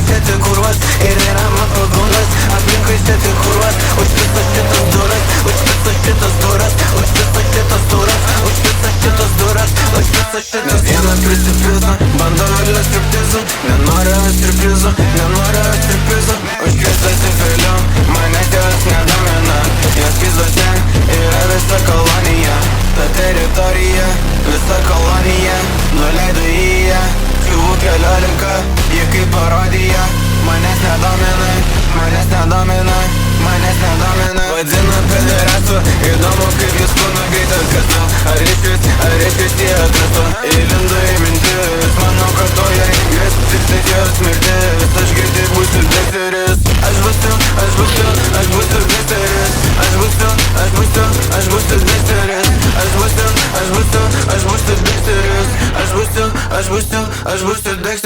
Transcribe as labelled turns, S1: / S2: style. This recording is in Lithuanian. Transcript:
S1: sėti kurvas ir nėra man pagundas. Aplinkui sėti kurvas, už visas šitas duras, už visas šitas duras, už visas šitas duras, už visas šitas duras, už visas šitas. Nes vienas prisipizo, bando vėlė striptizų, nenoriu striptizų, nenoriu striptizų. Užkristasi vėliau, manęs jos nedomina, jos pizos ten yra visa kolonija. Ta teritorija, visa kolonija, nuleido į ją, kliuvų 14, ji kaip parodija. Manęs nedomina, manęs nedomina, manęs nedomina. Vadina pederasu, įdomu kaip jūs kūno greitas gasu. Ar išvis jie atrasu, įlindo į mintis. Manau, kad to jai grės, tik tai jos mirtis. Aš greitai būsiu dekteris, aš būsiu dekteris, aš būsiu dekteris, aš būsiu dekteris, aš būsiu dekteris.